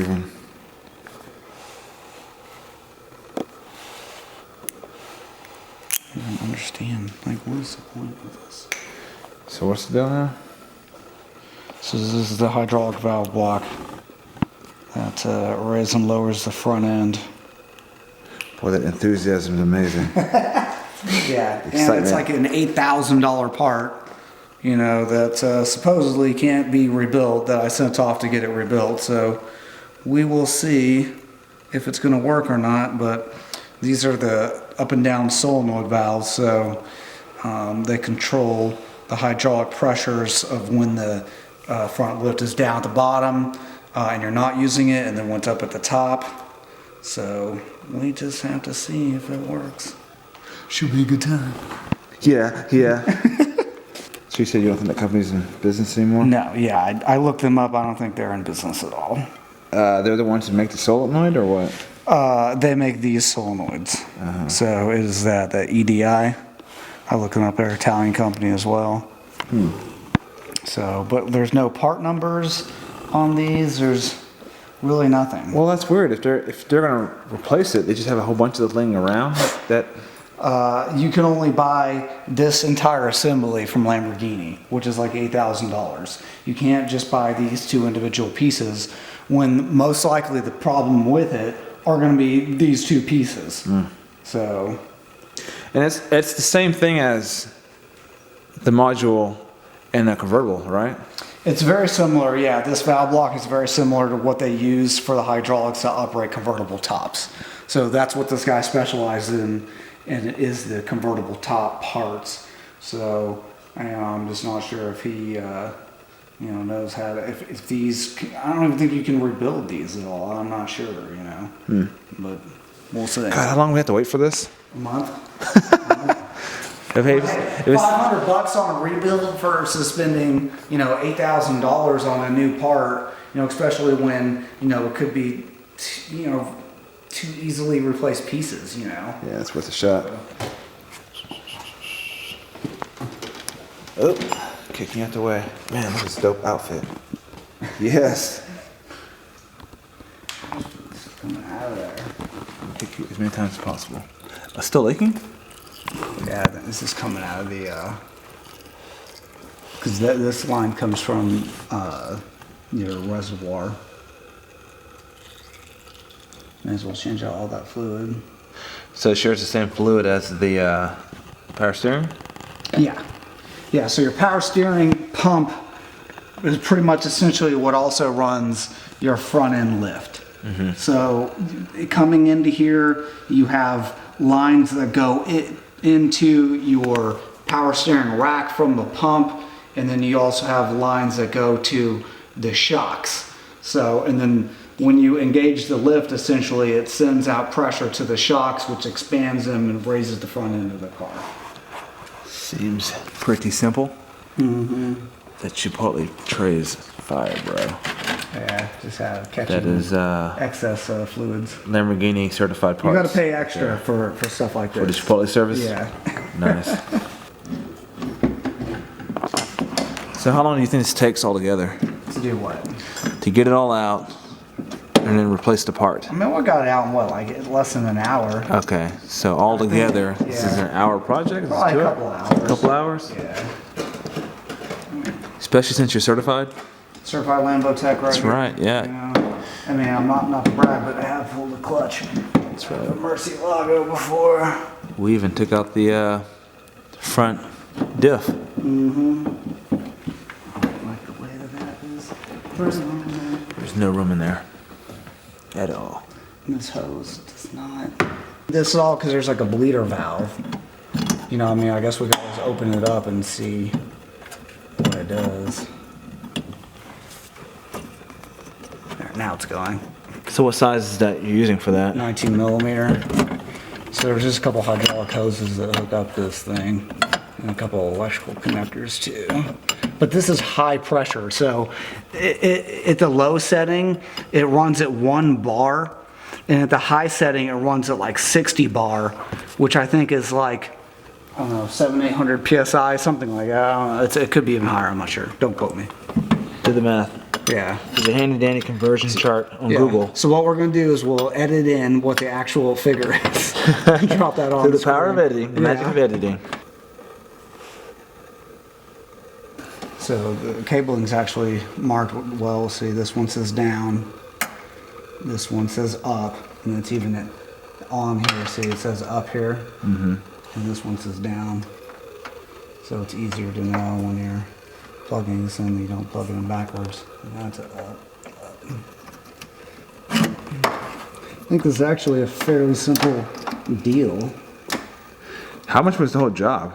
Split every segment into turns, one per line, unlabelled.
even.
I don't understand. Like, what is the point of this?
So what's the deal now?
So this is the hydraulic valve block that raises and lowers the front end.
Boy, that enthusiasm is amazing.
Yeah, and
Excitement.
it's like an $8,000 part, you know, that supposedly can't be rebuilt, that I sent off to get it rebuilt. So we will see if it's going to work or not, but these are the up and down solenoid valves, so they control the hydraulic pressures of when the front lift is down at the bottom and you're not using it, and then when it's up at the top. So we just have to see if it works. Should be a good time.
Yeah. So you said you don't think that company's in business anymore?
No, yeah, I looked them up. I don't think they're in business at all.
They're the ones who make the solenoid, or what?
They make these solenoids. So it is the EDI. I looked them up. They're an Italian company as well. So, but there's no part numbers on these. There's really nothing.
Well, that's weird. If they're gonna replace it, they just have a whole bunch of those laying around. That
You can only buy this entire assembly from Lamborghini, which is like $8,000. You can't just buy these two individual pieces, when most likely the problem with it are going to be these two pieces. So,
and it's the same thing as the module and a convertible, right?
it's very similar. Yeah, this valve block is very similar to what they use for the hydraulics to operate convertible tops. So that's what this guy specializes in. And it is the convertible top parts. So I'm just not sure if he, knows how to. If these, I don't even think you can rebuild these at all. I'm not sure, But we'll see.
God, how long do we have to wait for this?
A month.
If
$500 on a rebuild versus spending, $8,000 on a new part. Especially when it could be, two easily replaced pieces.
Yeah, it's worth a shot. Oh, kicking out the way. Man, this is a dope outfit. Yes.
It's coming out of there.
Kick you as many times as possible. Still leaking?
Yeah, this is coming out of the, because this line comes from your reservoir. May as well change out all that fluid.
So it shares the same fluid as the power steering?
Yeah, so your power steering pump is pretty much essentially what also runs your front end lift. So coming into here, you have lines that go into your power steering rack from the pump, and then you also have lines that go to the shocks. So, and then when you engage the lift, essentially it sends out pressure to the shocks, which expands them and raises the front end of the car.
Seems pretty simple. That Chipotle tray is fire, bro.
Yeah, just have catching
That is
excess fluids.
Lamborghini certified parts.
You got to pay extra for stuff like this.
For the Chipotle service?
Yeah.
Nice. So how long do you think this takes altogether?
To do what?
To get it all out and then replace the part?
I mean, we got it out in less than an hour.
Okay, so all together, this is an hour project?
Probably a couple hours.
A couple hours?
Yeah.
Especially since you're certified?
Certified Lambo Tech, right?
That's
here.
right, yeah.
I mean, I'm not to brag, but I have pulled the clutch.
That's right.
The Mercy Lago before.
We even took out the front diff.
I don't like the way that is. There's room in there.
There's no room in there at all.
And this hose does not. This is all because there's like a bleeder valve. I guess we could just open it up and see what it does. There, now it's going.
So what size is that you're using for that?
19 millimeter. So there's just a couple hydraulic hoses that hook up this thing, and a couple electrical connectors too. But this is high pressure, so at the low setting, it runs at 1 bar, and at the high setting, it runs at like 60 bar, which I think is like, I don't know, 700-800 psi, something like that. I don't know. It could be even higher, I'm not sure. Don't quote me.
Do the math.
Yeah.
There's a handy dandy conversion chart on
Yeah.
Google.
So what we're going to do is we'll edit in what the actual figure is. Drop that on
Through the power of
screen.
editing, the magic of editing.
So the cabling's actually marked well. See, this one says down. This one says up. And it's even on here. See, it says up here. And this one says down. So it's easier to know when you're plugging this in, you don't plug it in backwards. And that's up. I think this is actually a fairly simple deal.
How much was the whole job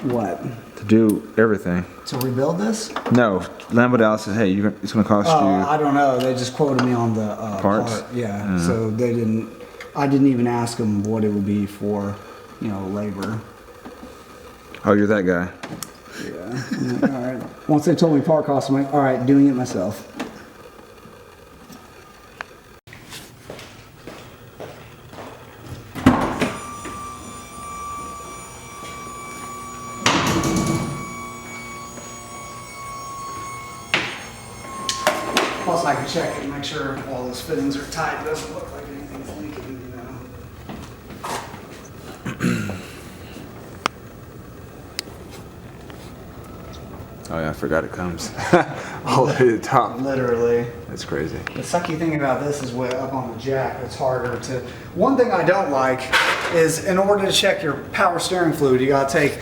What?
to do everything?
To rebuild this?
No, Lambo Dallas said, "Hey, it's going to cost
Oh,
you."
I don't know. They just quoted me on the
Parts?
part. Yeah. So they didn't. I didn't even ask them what it would be for, labor.
Oh, you're that guy.
Yeah. All right. Once they told me part cost, I'm like, all right, doing it myself. Plus, I can check it and make sure all those fittings are tight. It doesn't look like anything's leaking,
Oh yeah, I forgot it comes all the way to the top.
Literally.
That's crazy.
The sucky thing about this is way up on the jack, it's harder to... One thing I don't like is in order to check your power steering fluid, you gotta take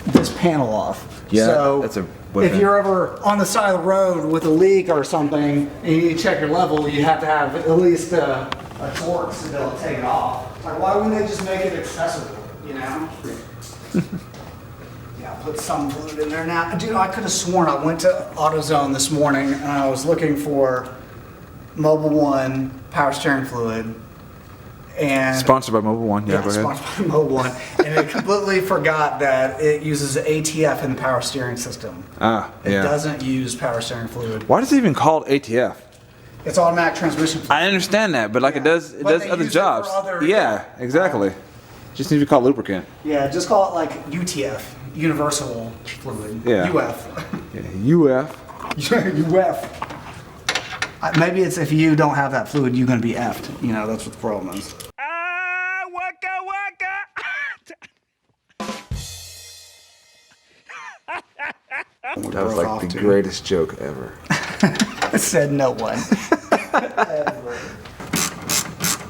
this panel off.
Yeah,
so
that's a
if
weapon.
you're ever on the side of the road with a leak or something and you need to check your level, you have to have at least a torque to be able to take it off. It's like, why wouldn't they just make it accessible, Yeah, put some fluid in there now. Dude, I could have sworn I went to AutoZone this morning and I was looking for Mobile One power steering fluid. And
Sponsored by Mobile One. Yeah, go ahead.
sponsored by Mobile One. And it completely forgot that it uses ATF in the power steering system.
Ah, yeah.
It doesn't use power steering fluid.
Why is it even called ATF?
It's automatic transmission fluid.
I understand that, but like it does
But they
other
use it for
jobs.
other-
Yeah, exactly. Just need to be called lubricant.
Yeah, just call it like UTF, universal fluid.
Yeah.
UF.
Yeah, UF.
UF. Maybe it's if you don't have that fluid, you're going to be effed. That's what the problem is.
That was like the greatest joke ever.
Said no one. Ever.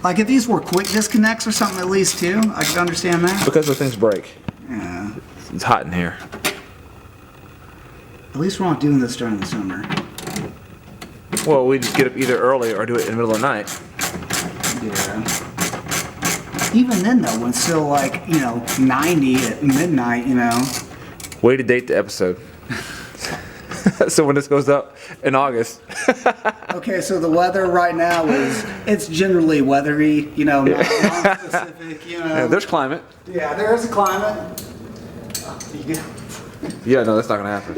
Like if these were quick disconnects or something at least too, I could understand that.
Because those things break.
Yeah.
It's hot in here.
At least we're not doing this during the summer.
Well, we just get up either early or do it in the middle of the night.
Yeah. Even then though, when it's still like, 90 at midnight,
Way to date the episode. So when this goes up in August.
Okay, so the weather right now it's generally weathery, not specific,
Yeah, there's climate.
Yeah, there is a climate.
Yeah, no, that's not gonna happen.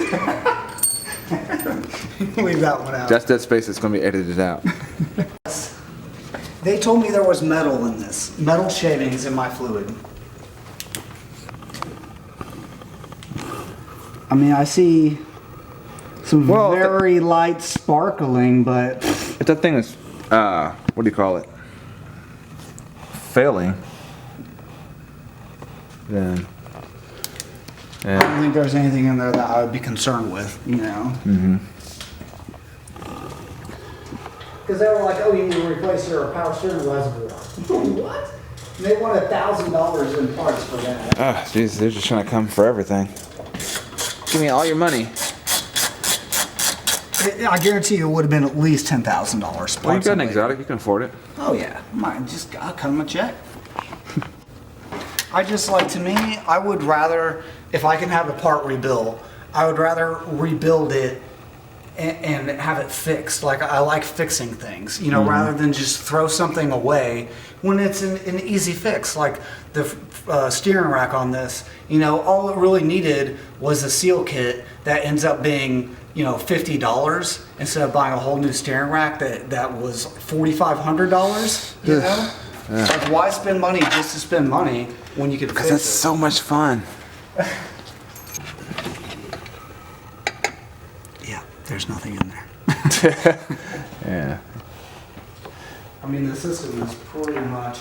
Leave that one out.
That's dead space that's gonna be edited out.
They told me there was metal in this. Metal shavings in my fluid. I mean, I see some very light sparkling, but...
If that thing is, what do you call it? Failing. Then...
I don't think there's anything in there that I would be concerned with,
Mm-hmm.
Because they were like, oh, you need to replace your power steering reservoir. What? And they wanted $1,000 in parts for that.
Ah, jeez, they're just trying to come for everything. Give me all your money.
I guarantee you it would have been at least $10,000.
Well, you got an exotic, you can afford it.
Oh yeah, I'll cut them a check. To me, I would rather, if I can have a part rebuilt, I would rather rebuild it and have it fixed. Like I like fixing things, rather than just throw something away when it's an easy fix. Like the steering rack on this, all it really needed was a seal kit that ends up being, $50 instead of buying a whole new steering rack that was $4,500.
Yeah.
Like why spend money just to spend money when you could fix it?
Because that's so much fun.
Yeah, there's nothing in there.
Yeah.
I mean, the system is pretty much.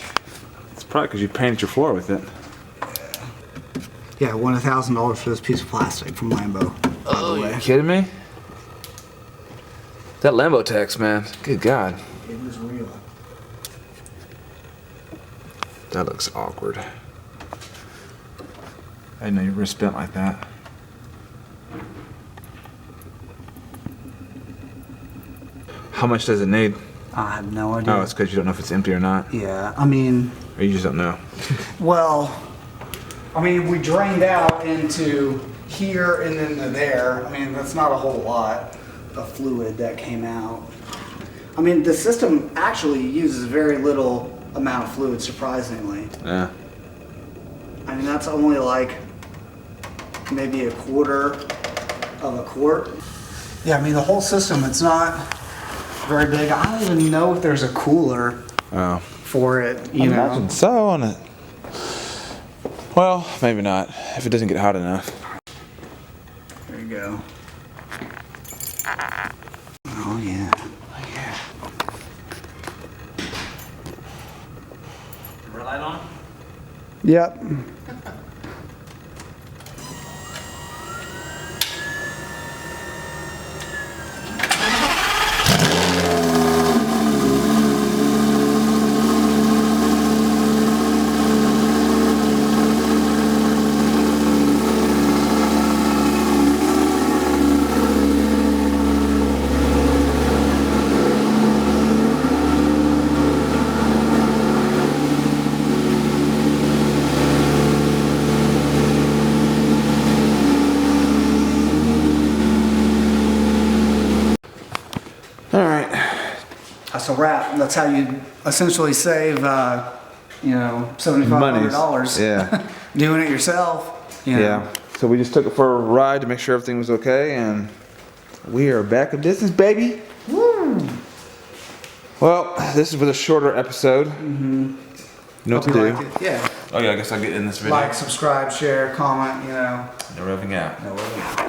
It's probably because you painted your floor with it.
Yeah, I won $1,000 for this piece of plastic from Lambo.
Oh, you kidding me? That Lambo tax, man. Good God.
It was real.
That looks awkward. I didn't know your wrist bent like that. How much does it need?
I have no idea.
Oh, it's because you don't know if it's empty or not?
Yeah, I mean,
Or you just don't know?
well, I mean, we drained out into here and then to there. I mean, that's not a whole lot of fluid that came out. I mean, the system actually uses very little amount of fluid, surprisingly.
Yeah.
I mean, that's only like maybe a quarter of a quart. Yeah, I mean, the whole system, it's not very big. I don't even know if there's a cooler
Oh.
for it,
I
you know.
imagine so on it. Well, maybe not. If it doesn't get hot enough.
There you go. Oh, yeah.
Oh, yeah. Red light on?
Yep.
All right.
That's a wrap. That's how you essentially save, you know, $7,500.
Yeah.
Doing it yourself. You know.
Yeah. So we just took it for a ride to make sure everything was okay, and we are back in business, baby.
Woo!
Well, this was a shorter episode. You know what to
Hope you
do.
liked it. Yeah.
Oh yeah, I guess I'll get in this video.
Like, subscribe, share, comment, you know.
No Revving out.
No, we're